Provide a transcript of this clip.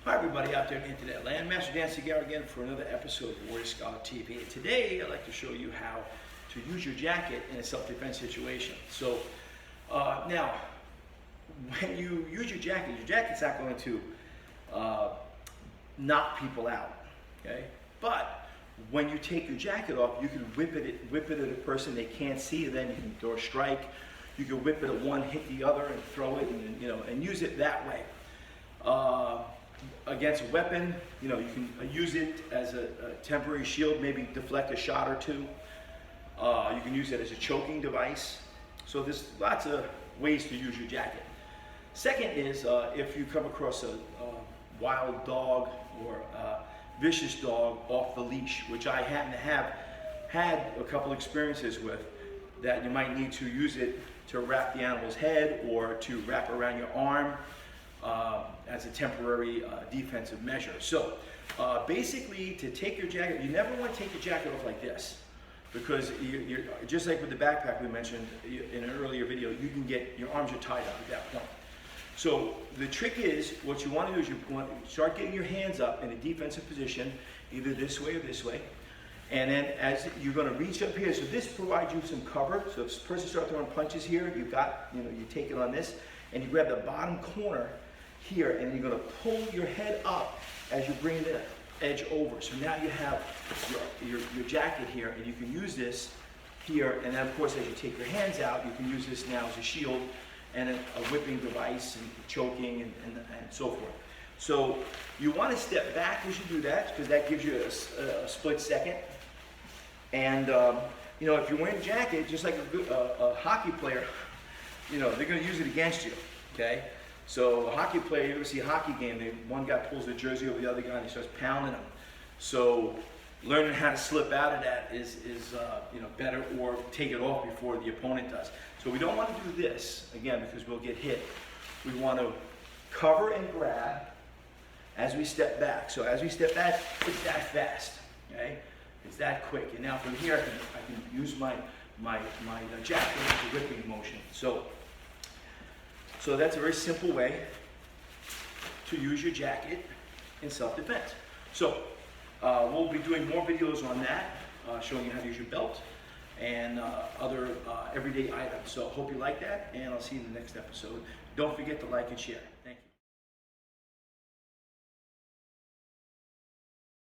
Hi everybody out there in the internet land, Master Dan Segarra again for another episode of Warrior Scholar TV. And today I'd like to show you how to use your jacket in a self-defense situation. So now, when you use your jacket's not going to knock people out, okay? But when you take your jacket off, you can whip it at a person they can't see. Then you can throw a strike. You can whip it at one, hit the other, and throw it, and use it that way. Against a weapon, you can use it as a temporary shield, maybe deflect a shot or two. You can use it as a choking device. So there's lots of ways to use your jacket. Second is if you come across a wild dog or a vicious dog off the leash, which I happen to have had a couple experiences with, that you might need to use it to wrap the animal's head or to wrap around your arm as a temporary defensive measure. So basically, to take your jacket, you never want to take your jacket off like this, because you're just like with the backpack we mentioned in an earlier video, you can get, your arms are tied up at that point. So the trick is, what you want to do is you want to start getting your hands up in a defensive position, either this way or this way. And then as you're going to reach up here, so this provides you some cover. So if this person starts throwing punches here, you've got, you take it on this, and you grab the bottom corner here, and you're going to pull your head up as you bring the edge over. So now you have your jacket here, and you can use this here, and then of course as you take your hands out, you can use this now as a shield and a whipping device and choking and so forth. So you want to step back as you do that, because that gives you a split second. And if you're wearing a jacket, just like a hockey player, they're going to use it against you, okay? So a hockey player, you ever see a hockey game, one guy pulls the jersey over the other guy and he starts pounding them. So learning how to slip out of that is better, or take it off before the opponent does. So we don't want to do this, again, because we'll get hit. We want to cover and grab as we step back. So as we step back, it's that fast, okay? It's that quick. And now from here, I can use my jacket as a whipping motion. So that's a very simple way to use your jacket in self-defense. So we'll be doing more videos on that, showing you how to use your belt and other everyday items. So hope you like that, and I'll see you in the next episode. Don't forget to like and share.